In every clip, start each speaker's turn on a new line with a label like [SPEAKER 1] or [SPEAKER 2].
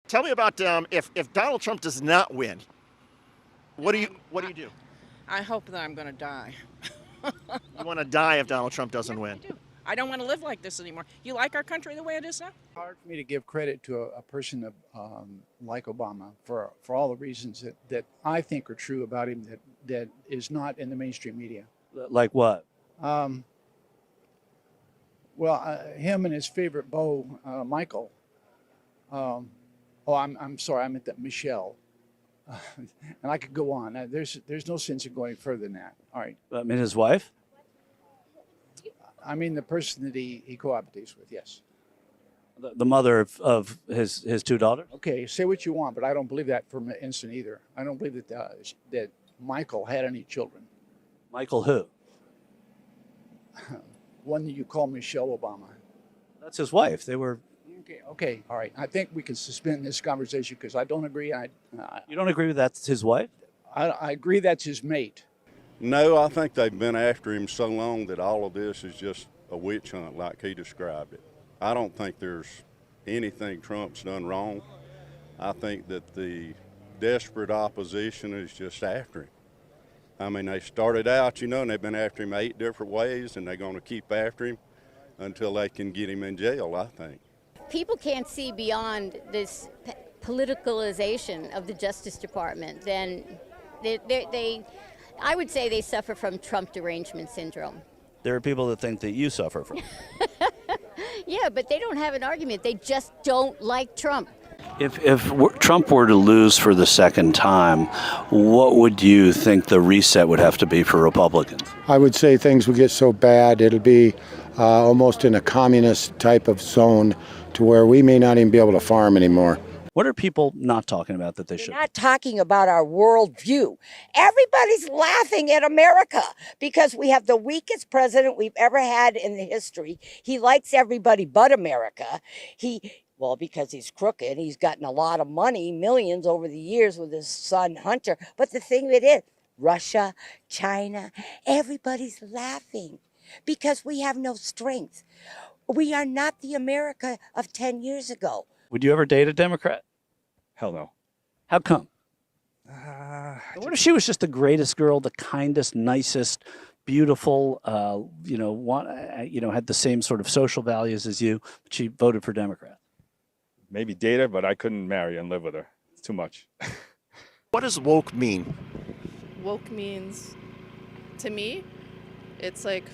[SPEAKER 1] Tell me about if Donald Trump does not win, what do you do?
[SPEAKER 2] I hope that I'm going to die.
[SPEAKER 1] You want to die if Donald Trump
[SPEAKER 2] Yeah,
[SPEAKER 1] doesn't
[SPEAKER 2] I
[SPEAKER 1] win.
[SPEAKER 2] do. I don't want to live like this anymore. You like our country the way it is now?
[SPEAKER 3] Hard for me to give credit to a person like Obama for all the reasons that I think are true about him that is not in the mainstream media.
[SPEAKER 4] Like what?
[SPEAKER 3] Um, well, him and his favorite beau, Michael. I'm sorry, I meant that Michelle. And I could go on. There's no sense in going further than that. All right.
[SPEAKER 4] I mean, his wife?
[SPEAKER 3] I mean the person that he cohabitates with. Yes.
[SPEAKER 4] The mother of his two daughters?
[SPEAKER 3] Okay. Say what you want, but I don't believe that for an instant either. I don't believe that Michael had any children.
[SPEAKER 4] Michael who?
[SPEAKER 3] One that you call Michelle Obama.
[SPEAKER 4] That's his wife. They were.
[SPEAKER 3] Okay, all right. I think we can suspend this conversation because I don't agree.
[SPEAKER 4] You don't agree with that's his wife?
[SPEAKER 3] I agree that's his mate.
[SPEAKER 5] No, I think they've been after him so long that all of this is just a witch hunt like he described it. I don't think there's anything Trump's done wrong. I think that the desperate opposition is just after him. I mean, they started out, and they've been after him 8 different ways, and they're going to keep after him until they can get him in jail, I think.
[SPEAKER 6] People can't see beyond this politicalization of the Justice Department, then I would say they suffer from Trump derangement syndrome.
[SPEAKER 4] There are people that think that you suffer from.
[SPEAKER 6] Yeah, but they don't have an argument. They just don't like Trump.
[SPEAKER 4] If Trump were to lose for the second time, what would you think the reset would have to be for Republicans?
[SPEAKER 7] I would say things would get so bad it'll be almost in a communist type of zone to where we may not even be able to farm anymore.
[SPEAKER 4] What are people not talking about that they should?
[SPEAKER 8] They're not talking about our worldview. Everybody's laughing at America because we have the weakest president we've ever had in the history. He likes everybody but America. Because he's crooked, he's gotten a lot of money, millions over the years with his son Hunter. But the thing of it is, Russia, China, everybody's laughing because we have no strength. We are not the America of 10 years ago.
[SPEAKER 4] Would you ever date a Democrat?
[SPEAKER 9] Hell no.
[SPEAKER 4] How come? What if she was just the greatest girl, the kindest, nicest, beautiful, had the same sort of social values as you, but she voted for Democrat?
[SPEAKER 9] Maybe date her, but I couldn't marry and live with her. It's too much.
[SPEAKER 1] What does woke mean?
[SPEAKER 10] Woke means, to me, it's like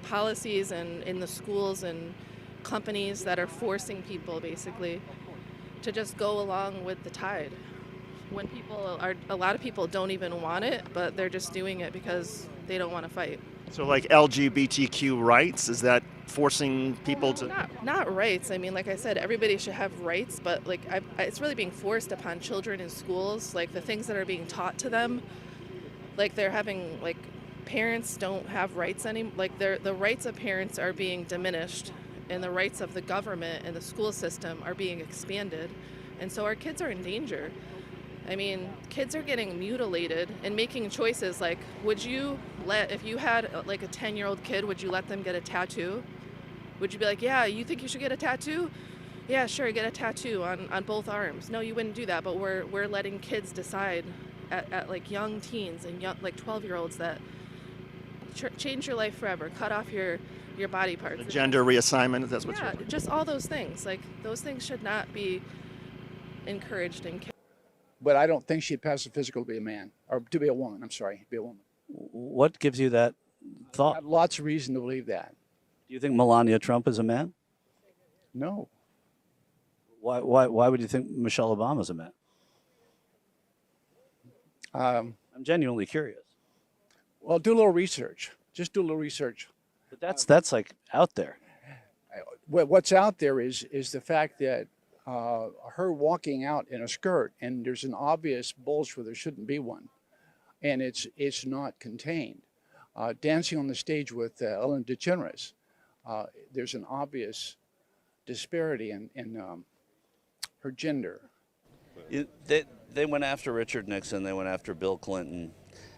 [SPEAKER 10] policies and in the schools and companies that are forcing people basically to just go along with the tide. When a lot of people don't even want it, but they're just doing it because they don't want to fight.
[SPEAKER 1] So like LGBTQ rights, is that forcing people to?
[SPEAKER 10] Not rights. I mean, like I said, everybody should have rights, but it's really being forced upon children in schools. Like the things that are being taught to them, like they're having parents don't have rights anymore. Like the rights of parents are being diminished, and the rights of the government and the school system are being expanded, and so our kids are in danger. I mean, kids are getting mutilated and making choices like, if you had a 10-year-old kid, would you let them get a tattoo? Would you be like, yeah, you think you should get a tattoo? Yeah, sure, get a tattoo on both arms. No, you wouldn't do that, but we're letting kids decide at young teens and young 12-year-olds that change your life forever, cut off your body parts.
[SPEAKER 1] The gender reassignment, that's what's
[SPEAKER 10] just all those things. Those things should not be encouraged in kids.
[SPEAKER 3] But I don't think she'd pass the physical to be a man, or to be a woman. I'm sorry, be a woman.
[SPEAKER 4] What gives you that
[SPEAKER 3] I
[SPEAKER 4] thought?
[SPEAKER 3] have lots of reason to believe that.
[SPEAKER 4] Do you think Melania Trump is a man?
[SPEAKER 3] No.
[SPEAKER 4] Why would you think Michelle Obama's a man? I'm genuinely curious.
[SPEAKER 3] Well, do a little research. Just do a little research.
[SPEAKER 4] But that's out there.
[SPEAKER 3] What's out there is the fact that her walking out in a skirt, and there's an obvious bulge where there shouldn't be one, and it's not contained. Dancing on the stage with Ellen DeGeneres, there's an obvious disparity in her gender.
[SPEAKER 4] They went after Richard Nixon, they went after Bill Clinton,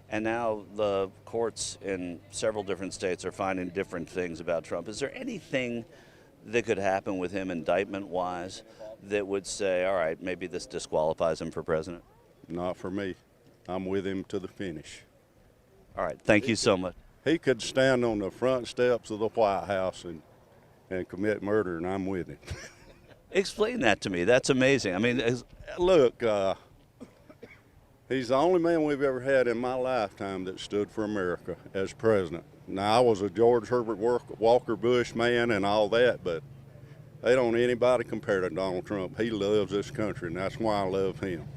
[SPEAKER 4] and now the courts in several different states are finding different things about Trump. Is there anything that could happen with him indictment-wise that would say, all right, maybe this disqualifies him for president?
[SPEAKER 5] Not for me. I'm with him to the finish.
[SPEAKER 4] All right, thank you so much.
[SPEAKER 5] He could stand on the front steps of the White House and commit murder, and I'm with him.
[SPEAKER 4] Explain that to me. That's amazing. I mean,
[SPEAKER 5] Look, he's the only man we've ever had in my lifetime that stood for America as president. Now, I was a George Herbert Walker Bush man and all that, but they don't anybody compare to Donald Trump. He loves this country, and that's why I love him.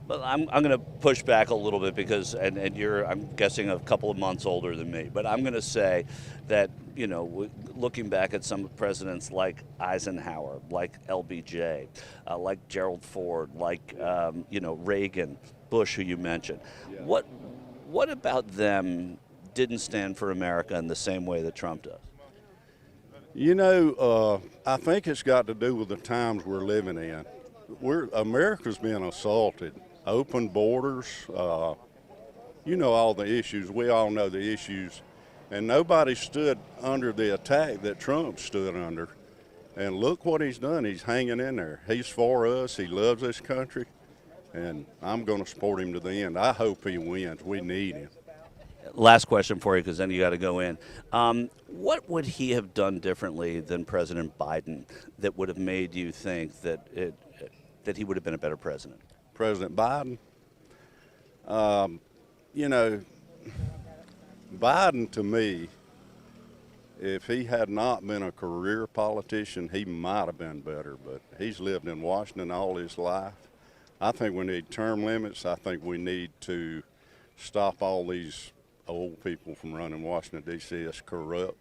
[SPEAKER 4] but I'm going to push back a little bit because, and you're, I'm guessing, a couple of months older than me, but I'm going to say that, you know, looking back at some presidents like Eisenhower, like LBJ, like Gerald Ford, like, you know, Reagan, Bush, who you mentioned, what about them didn't stand for America in the same way that Trump does?
[SPEAKER 5] You know, I think it's got to do with the times we're living in. America's being assaulted. Open borders, you know all the issues. We all know the issues. And nobody stood under the attack that Trump stood under. And look what he's done. He's hanging in there. He's for us. He loves this country. And I'm going to support him to the end. I hope he wins. We need him.
[SPEAKER 4] Last question for you, because then you got to go in. What would he have done differently than President Biden that would have made you think that that he would have been a better president?
[SPEAKER 5] President Biden, you know, Biden to me, if he had not been a career politician, he might have been better, but he's lived in Washington all his life. I think we need term limits. I think we need to stop all these old people from running Washington, D.C. It's corrupt.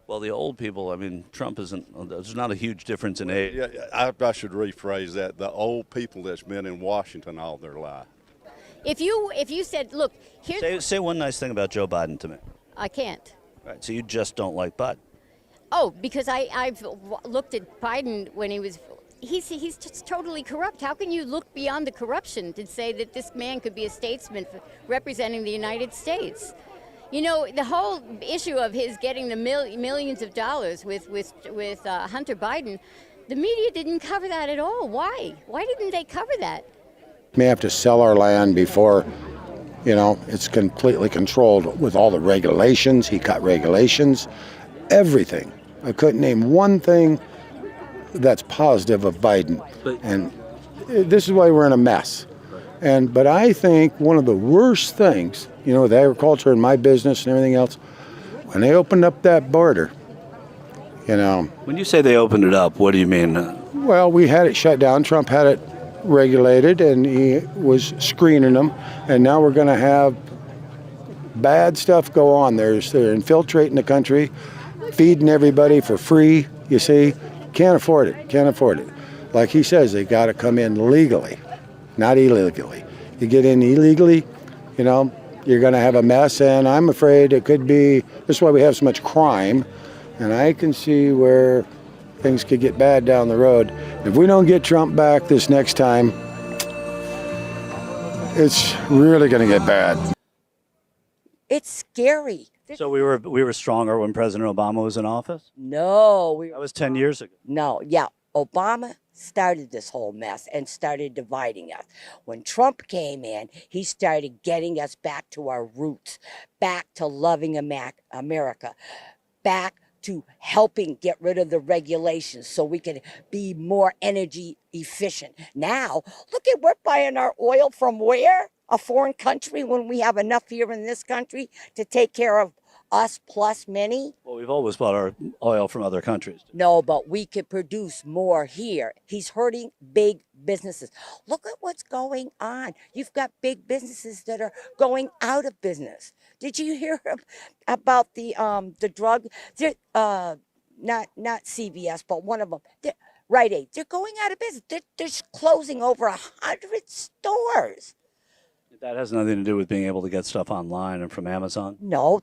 [SPEAKER 4] Well, the old people, I mean, Trump isn't, there's not a huge difference in age.
[SPEAKER 5] Yeah, I should rephrase that. The old people that's been in Washington all their life.
[SPEAKER 6] If you said, look, here's
[SPEAKER 4] Say one nice thing about Joe Biden to me.
[SPEAKER 6] I can't.
[SPEAKER 4] Right, so you just don't like Biden.
[SPEAKER 6] Oh, because I've looked at Biden when he's just totally corrupt. How can you look beyond the corruption to say that this man could be a statesman representing the United States? You know, the whole issue of his getting the millions of dollars with Hunter Biden, the media didn't cover that at all. Why? Why didn't they cover that?
[SPEAKER 7] May have to sell our land before, you know, it's completely controlled with all the regulations. He cut regulations, everything. I couldn't name one thing that's positive of Biden. And this is why we're in a mess. But I think one of the worst things, you know, with agriculture and my business and everything else, when they opened up that border, you know.
[SPEAKER 4] When you say they opened it up, what do you mean?
[SPEAKER 7] Well, we had it shut down. Trump had it regulated, and he was screening them. And now we're going to have bad stuff go on. They're infiltrating the country, feeding everybody for free, you see. Can't afford it. Can't afford it. Like he says, they got to come in legally, not illegally. You get in illegally, you know, you're going to have a mess, and I'm afraid it could be, that's why we have so much crime, and I can see where things could get bad down the road. If we don't get Trump back this next time, it's really going to get bad.
[SPEAKER 8] It's scary.
[SPEAKER 4] So we were stronger when President Obama was in office?
[SPEAKER 8] No,
[SPEAKER 4] That was 10 years ago.
[SPEAKER 8] No, yeah, Obama started this whole mess and started dividing us. When Trump came in, he started getting us back to our roots, back to loving America, back to helping get rid of the regulations so we could be more energy efficient. Now, look at we're buying our oil from where? A foreign country when we have enough here in this country to take care of us plus many?
[SPEAKER 4] Well, we've always bought our oil from other countries.
[SPEAKER 8] No, but we could produce more here. He's hurting big businesses. Look at what's going on. You've got big businesses that are going out of business. Did you hear about the drug? Not CVS, but one of them. Rite Aid. They're going out of business. They're closing over 100 stores.
[SPEAKER 4] That has nothing to do with being able to get stuff online and from Amazon?
[SPEAKER 8] No.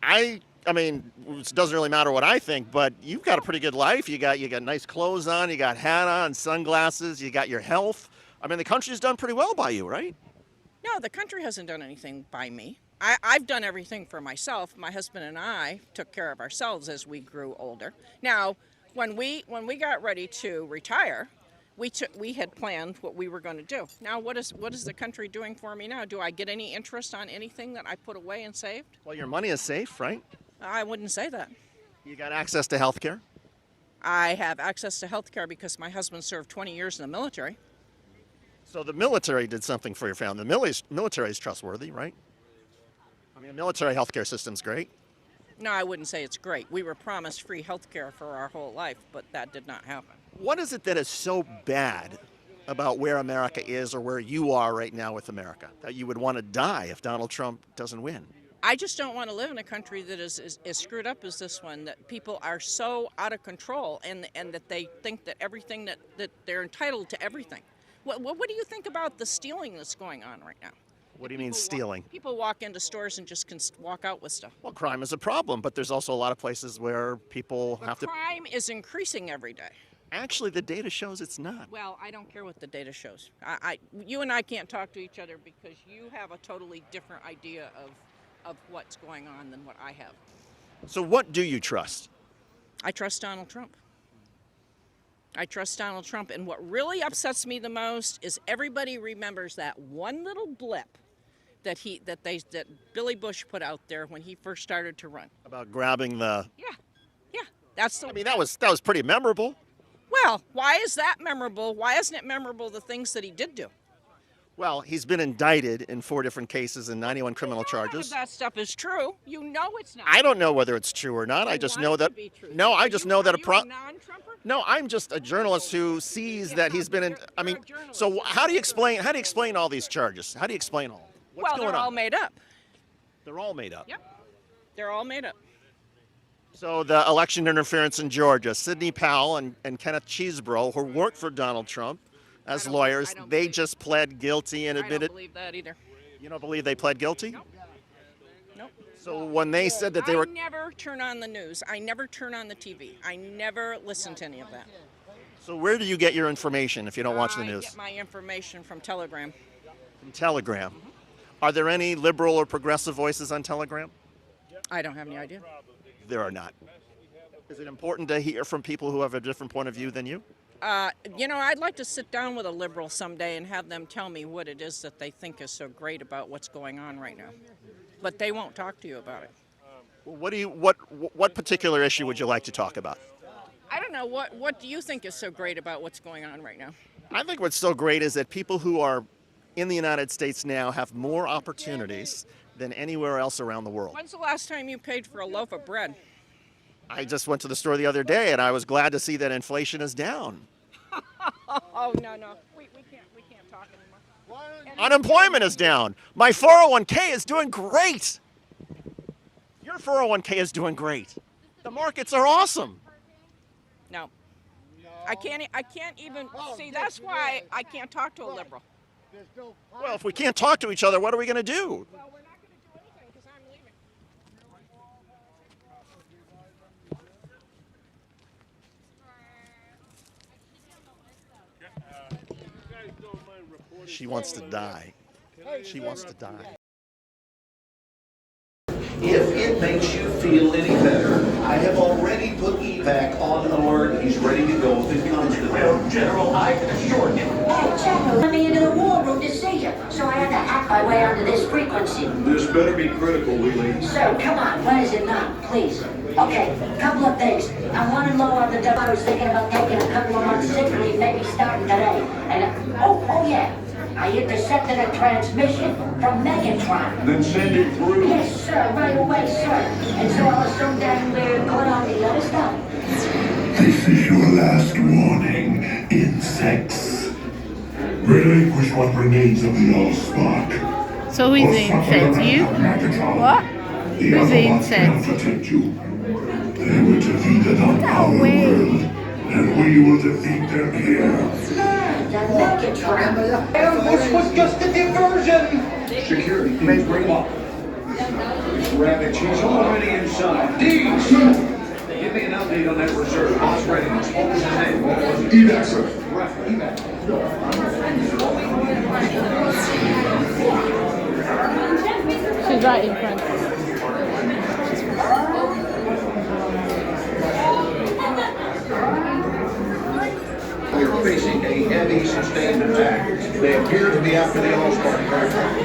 [SPEAKER 1] I mean, it doesn't really matter what I think, but you've got a pretty good life. You got nice clothes on, you got hat on, sunglasses, you got your health. I mean, the country's done pretty well by you, right?
[SPEAKER 2] No, the country hasn't done anything by me. I've done everything for myself. My husband and I took care of ourselves as we grew older. Now, when we got ready to retire, we had planned what we were going to do. Now, what is the country doing for me now? Do I get any interest on anything that I put away and saved?
[SPEAKER 1] Well, your money is safe, right?
[SPEAKER 2] I wouldn't say that.
[SPEAKER 1] You got access to health care?
[SPEAKER 2] I have access to health care because my husband served 20 years in the military.
[SPEAKER 1] So the military did something for your family. The military is trustworthy, right? I mean, the military healthcare system's great.
[SPEAKER 2] No, I wouldn't say it's great. We were promised free health care for our whole life, but that did not happen.
[SPEAKER 1] What is it that is so bad about where America is or where you are right now with America that you would want to die if Donald Trump doesn't win?
[SPEAKER 2] I just don't want to live in a country that is screwed up as this one, that people are so out of control and that they think that everything that they're entitled to everything. What do you think about the stealing that's going on right now?
[SPEAKER 1] What do you mean stealing?
[SPEAKER 2] People walk into stores and just can walk out with stuff.
[SPEAKER 1] Well, crime is a problem, but there's also a lot of places where people have to...
[SPEAKER 2] Crime is increasing every day.
[SPEAKER 1] Actually, the data shows it's not.
[SPEAKER 2] Well, I don't care what the data shows. You and I can't talk to each other because you have a totally different idea of what's going on than what I have.
[SPEAKER 1] So what do you trust?
[SPEAKER 2] I trust Donald Trump. I trust Donald Trump, and what really upsets me the most is everybody remembers that one little blip that Billy Bush put out there when he first started to run.
[SPEAKER 1] About grabbing the...
[SPEAKER 2] Yeah, that's the...
[SPEAKER 1] I mean, that was pretty memorable.
[SPEAKER 2] Well, why is that memorable? Why isn't it memorable the things that he did do?
[SPEAKER 1] Well, he's been indicted in 4 different cases and 91 criminal charges.
[SPEAKER 2] None of that stuff is true. You know it's not.
[SPEAKER 1] I don't know whether it's true or not. I just know that... No, I just know that No, I'm just a journalist who sees that he's been in... I mean, so how do you explain all these charges? How do you explain all? What's going
[SPEAKER 2] they're
[SPEAKER 1] on?
[SPEAKER 2] all made up.
[SPEAKER 1] They're all made up.
[SPEAKER 2] Yep. They're all made up.
[SPEAKER 1] So the election interference in Georgia, Sidney Powell and Kenneth Chesebro, who worked for Donald Trump as lawyers, they just pled guilty and admitted...
[SPEAKER 2] I don't believe that either.
[SPEAKER 1] You don't believe they pled guilty?
[SPEAKER 2] Nope. Nope.
[SPEAKER 1] So when they said that they were...
[SPEAKER 2] I never turn on the news. I never turn on the TV. I never listen to any of that.
[SPEAKER 1] So where do you get your information if you don't watch the news?
[SPEAKER 2] I get my information from Telegram.
[SPEAKER 1] From Telegram. Are there any liberal or progressive voices on Telegram?
[SPEAKER 2] I don't have any idea.
[SPEAKER 1] There are not. Is it important to hear from people who have a different point of view than you?
[SPEAKER 2] I'd like to sit down with a liberal someday and have them tell me what it is that they think is so great about what's going on right now. But they won't talk to you about it.
[SPEAKER 1] What particular issue would you like to talk about?
[SPEAKER 2] I don't know. What do you think is so great about what's going on right now?
[SPEAKER 1] I think what's so great is that people who are in the United States now have more opportunities than anywhere else around the world.
[SPEAKER 2] When's the last time you paid for a loaf of bread?
[SPEAKER 1] I just went to the store the other day and I was glad to see that inflation is down.
[SPEAKER 2] Oh, no. We can't talk anymore.
[SPEAKER 1] Unemployment is down. My 401k is doing great. Your 401k is doing great. The markets are awesome.
[SPEAKER 2] No. I can't even see. That's why I can't talk to a liberal.
[SPEAKER 1] Well, if we can't talk to each other, what are we going to do?
[SPEAKER 2] Well, we're not going to do anything because I'm leaving.
[SPEAKER 1] She wants to die. She wants to die.
[SPEAKER 11] If it makes you feel any better, I have already put evac on alert. He's ready to go if it comes to that. General, I assure you.
[SPEAKER 12] Hey, General, let me into the war room to see you, so I had to hack my way onto this frequency.
[SPEAKER 11] This better be critical, Wheelie.
[SPEAKER 12] So, come on, what is it now, please? Okay, couple of things. I'm running low on the dough. I was thinking about taking a couple of months sick leave, maybe starting today. And, oh yeah. I intercepted a transmission from Megatron.
[SPEAKER 11] Then send it through.
[SPEAKER 12] Yes, sir, right away, sir. And so I was so damn weird going on the other stuff.
[SPEAKER 13] This is your last warning, insects. Relinquish what remains of the Allspark.
[SPEAKER 14] So who's the insect? You? What? Who's the insect?
[SPEAKER 13] Protect you. They were defeated on our world, and we will defeat them here.
[SPEAKER 12] This was just a diversion!
[SPEAKER 11] Security, please bring up. Rabbit, she's already inside. Deeds! Give me an update on that reserve. Boss readiness. What was his name? What was it?
[SPEAKER 13] Evac, sir.
[SPEAKER 11] Right, evac.
[SPEAKER 14] So He's right in front.
[SPEAKER 11] They're facing a heavy, sustained attack. They appear to be after the All-Star.